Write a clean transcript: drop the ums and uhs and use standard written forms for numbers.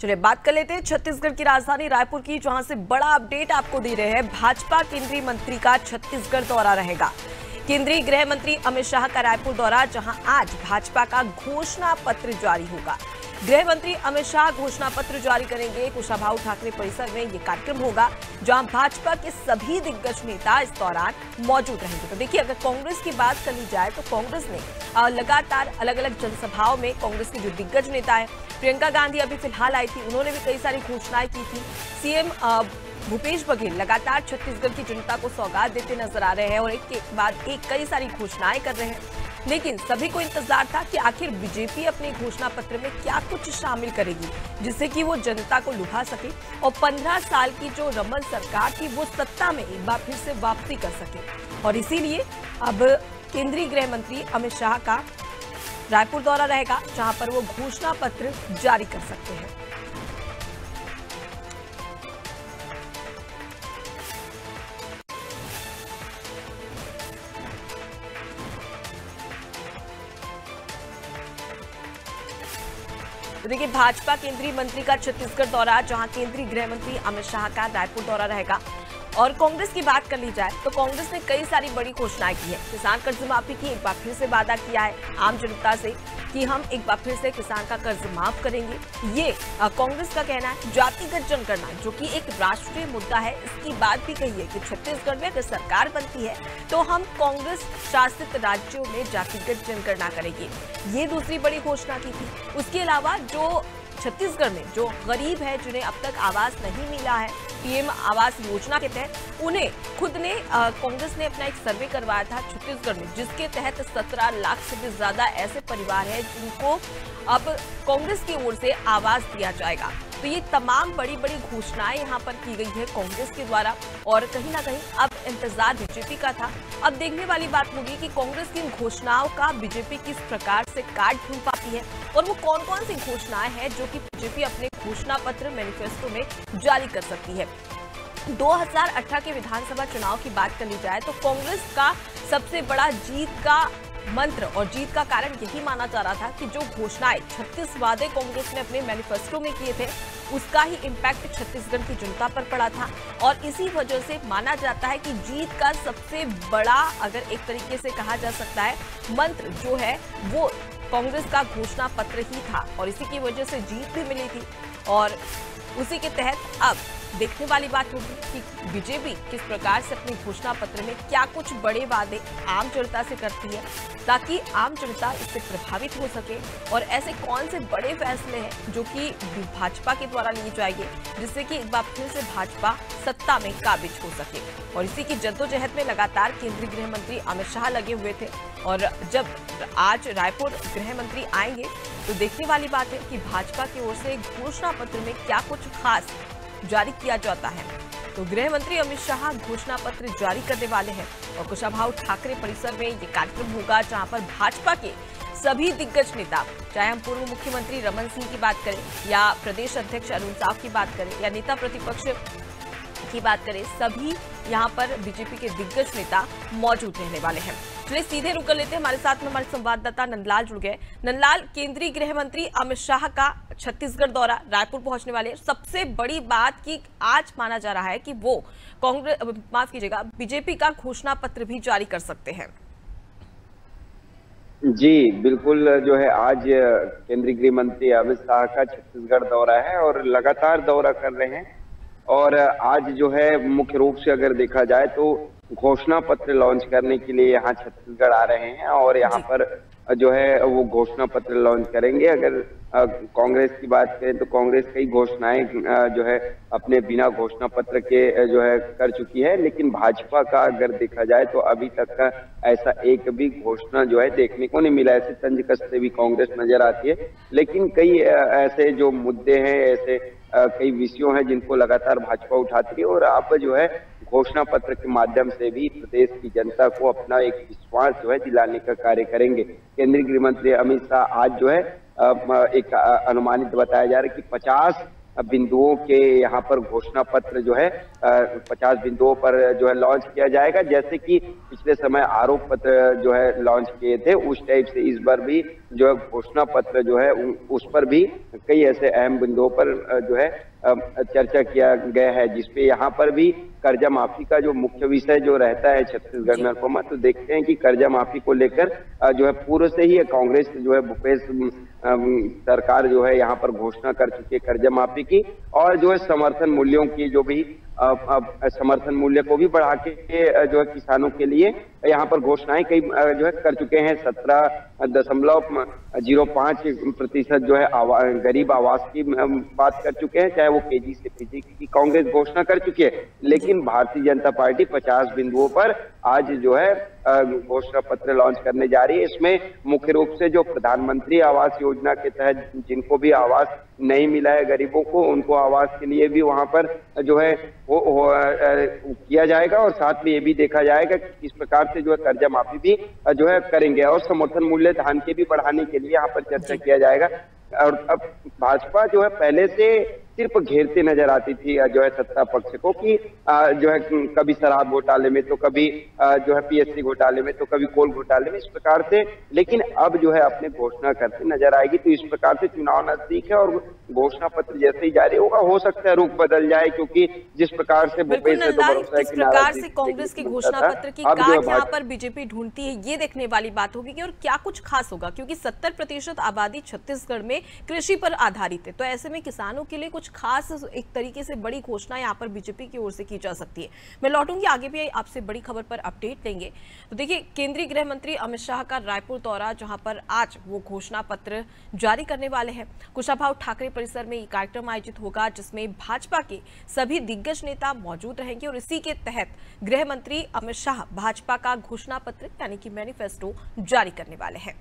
चलिए बात कर लेते हैं छत्तीसगढ़ की राजधानी रायपुर की, जहां से बड़ा अपडेट आपको दे रहे हैं। भाजपा केंद्रीय मंत्री का छत्तीसगढ़ दौरा रहेगा। केंद्रीय गृह मंत्री अमित शाह का रायपुर दौरा, जहां आज भाजपा का घोषणा पत्र जारी होगा। गृह मंत्री अमित शाह घोषणा पत्र जारी करेंगे। कुशाभाऊ ठाकरे परिसर में ये कार्यक्रम होगा, जहां भाजपा के सभी दिग्गज नेता इस दौरान मौजूद रहेंगे। तो देखिए, अगर कांग्रेस की बात कर ली जाए तो कांग्रेस ने लगातार अलग अलग जनसभाओं में कांग्रेस के जो दिग्गज नेता है, प्रियंका गांधी अभी फिलहाल आई थी, उन्होंने भी कई सारी घोषणाएं की थी। सीएम भूपेश बघेल लगातार छत्तीसगढ़ की जनता को सौगात देते नजर आ रहे हैं और एक के बाद एक कई सारी घोषणाएं कर रहे हैं। लेकिन सभी को इंतजार था कि आखिर बीजेपी अपने घोषणा पत्र में क्या कुछ शामिल करेगी, जिससे कि वो जनता को लुभा सके और 15 साल की जो रमन सरकार थी वो सत्ता में एक बार फिर से वापसी कर सके। और इसीलिए अब केंद्रीय गृह मंत्री अमित शाह का रायपुर दौरा रहेगा, जहां पर वो घोषणा पत्र जारी कर सकते हैं। तो देखिए, भाजपा केंद्रीय मंत्री का छत्तीसगढ़ दौरा, जहां केंद्रीय गृह मंत्री अमित शाह का रायपुर दौरा रहेगा। और कांग्रेस की बात कर ली जाए तो कांग्रेस ने कई सारी बड़ी घोषणाएं की है। किसान कर्ज माफी की एक बार फिर से वादा किया है आम जनता से कि हम एक बार फिर से किसान का कर्ज माफ करेंगे। ये कांग्रेस का कहना है। जातिगत जनगणना, जो कि एक राष्ट्रीय मुद्दा है, इसकी बात भी कही है कि छत्तीसगढ़ में अगर सरकार बनती है तो हम कांग्रेस शासित राज्यों में जातिगत जनगणना करेंगे। ये दूसरी बड़ी घोषणा की थी। उसके अलावा जो छत्तीसगढ़ में जो गरीब है, जिन्हें अब तक आवास नहीं मिला है पीएम आवास योजना के तहत, उन्हें खुद ने कांग्रेस ने अपना एक सर्वे करवाया था छत्तीसगढ़ में, जिसके तहत 17 लाख से भी ज्यादा ऐसे परिवार हैं जिनको अब कांग्रेस की ओर से आवास दिया जाएगा। तो ये तमाम बड़ी बड़ी घोषणाएं यहाँ पर की गई है कांग्रेस के द्वारा। और कहीं ना कहीं अब इंतजार बीजेपी का था। अब देखने वाली बात होगी कि कांग्रेस की इन घोषणाओं का बीजेपी किस प्रकार से काट ढूंढ पाती है और वो कौन कौन सी घोषणाएं हैं जो कि बीजेपी अपने घोषणा पत्र मैनिफेस्टो में जारी कर सकती है। 2018 के विधानसभा चुनाव की बात कर ली जाए तो कांग्रेस का सबसे बड़ा जीत का मंत्र और जीत का कारण यही माना जा रहा था कि जो घोषणाएं 36 वादे कांग्रेस ने अपने मैनिफेस्टो में किए थे, उसका ही इम्पैक्ट छत्तीसगढ़ की जनता पर पड़ा था। और इसी वजह से माना जाता है कि जीत का सबसे बड़ा, अगर एक तरीके से कहा जा सकता है, मंत्र जो है वो कांग्रेस का घोषणा पत्र ही था और इसी की वजह से जीत भी मिली थी। और उसी के तहत अब देखने वाली बात होगी कि बीजेपी किस प्रकार से अपने घोषणा पत्र में क्या कुछ बड़े वादे आम जनता से करती है, ताकि आम जनता इससे प्रभावित हो सके। और ऐसे कौन से बड़े फैसले हैं जो कि भाजपा के द्वारा लिए जाएंगे, जिससे कि एक बार फिर से भाजपा सत्ता में काबिज हो सके। और इसी की जद्दोजहद में लगातार केंद्रीय गृह मंत्री अमित शाह लगे हुए थे। और जब आज रायपुर गृह मंत्री आएंगे तो देखने वाली बात है कि भाजपा की ओर से घोषणा पत्र में क्या कुछ खास जारी किया जाता है। तो गृह मंत्री अमित शाह घोषणा पत्र जारी करने वाले हैं और कुशाभाऊ ठाकरे परिसर में ये कार्यक्रम होगा, जहां पर भाजपा के सभी दिग्गज नेता, चाहे हम पूर्व मुख्यमंत्री रमन सिंह की बात करें या प्रदेश अध्यक्ष अरुण साव की बात करें या नेता प्रतिपक्ष की बात करें, सभी यहां पर बीजेपी के दिग्गज नेता मौजूद रहने वाले हैं। चलिए सीधे रुक कर लेते हैं। हमारे साथ में हमारे संवाददाता नंदलाल जुड़ गए। नंदलाल, केंद्रीय गृह मंत्री अमित शाह का छत्तीसगढ़ दौरा, रायपुर पहुंचने वाले। सबसे बड़ी बात कि आज माना जा रहा है कि वो कांग्रेस, माफ कीजिएगा, बीजेपी का घोषणा पत्र भी जारी कर सकते हैं। जी बिल्कुल, जो है आज केंद्रीय गृह मंत्री अमित शाह का छत्तीसगढ़ दौरा है और लगातार दौरा कर रहे हैं। और आज जो है मुख्य रूप से अगर देखा जाए तो घोषणा पत्र लॉन्च करने के लिए यहाँ छत्तीसगढ़ आ रहे हैं और यहाँ पर जो है वो घोषणा पत्र लॉन्च करेंगे। अगर कांग्रेस की बात करें तो कांग्रेस कई घोषणाएं जो है अपने बिना घोषणा पत्र के जो है कर चुकी है, लेकिन भाजपा का अगर देखा जाए तो अभी तक का ऐसा एक भी घोषणा जो है देखने को नहीं मिला। ऐसे तंज कसते भी कांग्रेस नजर आती है, लेकिन कई ऐसे जो मुद्दे हैं, ऐसे कई विषयों हैं जिनको लगातार भाजपा उठाती है और आप जो है घोषणा पत्र के माध्यम से भी प्रदेश की जनता को अपना एक विश्वास जो है दिलाने का कार्य करेंगे। केंद्रीय गृह मंत्री अमित शाह आज जो है एक अनुमानित बताया जा रहा है कि 50 बिंदुओं के यहाँ पर घोषणा पत्र जो है 50 बिंदुओं पर जो है लॉन्च किया जाएगा। जैसे कि पिछले समय आरोप पत्र जो है लॉन्च किए थे, उस टाइप से इस बार भी जो है घोषणा पत्र जो है उस पर भी कई ऐसे अहम बिंदुओं पर जो है चर्चा किया गया है, जिसपे यहाँ पर भी कर्जा माफी का जो मुख्य विषय जो रहता है छत्तीसगढ़ में अनुपमा, तो देखते हैं कि कर्जा माफी को लेकर जो है पूर्व से ही कांग्रेस जो है भूपेश सरकार जो है यहाँ पर घोषणा कर चुकी है कर्जा माफी की, और जो है समर्थन मूल्यों की जो भी अब समर्थन मूल्य को भी बढ़ा के जो है किसानों के लिए यहाँ पर घोषणाएं कई जो है कर चुके हैं। 17.05% जो है गरीब आवास की बात कर चुके हैं, चाहे वो केजी से पीजी की कांग्रेस घोषणा कर चुकी है। लेकिन भारतीय जनता पार्टी 50 बिंदुओं पर आज जो है घोषणा पत्र लॉन्च करने जा रही है। इसमें मुख्य रूप से जो प्रधानमंत्री आवास योजना के तहत जिनको भी आवास नहीं मिला है गरीबों को, उनको आवास के लिए भी वहां पर जो है वो किया जाएगा, और साथ में ये भी देखा जाएगा कि किस प्रकार से जो है कर्जा माफी भी जो है करेंगे, और समर्थन मूल्य धान के भी बढ़ाने के लिए यहाँ पर चर्चा किया जाएगा। और अब भाजपा जो है पहले से सिर्फ घेरते नजर आती थी जो है सत्ता पक्ष को, कि जो है कभी शराब घोटाले में, तो कभी जो है पीएससी घोटाले में, तो कभी कोल घोटाले में, इस प्रकार से। लेकिन अब जो है अपने घोषणा करते नजर आएगी। तो इस प्रकार से चुनाव नजदीक है और घोषणा पत्र जैसे ही जारी होगा, हो सकता है रुख बदल जाए, क्योंकि जिस प्रकार से भूपेश से तो भरोसा है कि प्रकार से कांग्रेस के घोषणा पत्र की काट यहाँ पर बीजेपी ढूंढती है, ये देखने वाली बात होगी कि और क्या कुछ खास होगा, क्योंकि 70% आबादी छत्तीसगढ़ में कृषि पर आधारित है। तो ऐसे में किसानों के लिए कुछ खास एक तरीके से बड़ी घोषणा यहाँ पर बीजेपी की ओर से की जा सकती है। मैं लौटूंगी, आगे भी आपसे बड़ी खबर पर अपडेट लेंगे। तो देखिए, केंद्रीय गृह मंत्री अमित शाह का रायपुर दौरा, जहां पर आज वो घोषणा पत्र जारी करने वाले हैं। कुशाभाऊ ठाकरे परिसर में ये कार्यक्रम आयोजित होगा, जिसमें भाजपा के सभी दिग्गज नेता मौजूद रहेंगे, और इसी के तहत गृह मंत्री अमित शाह भाजपा का घोषणा पत्र यानी कि मैनिफेस्टो जारी करने वाले हैं।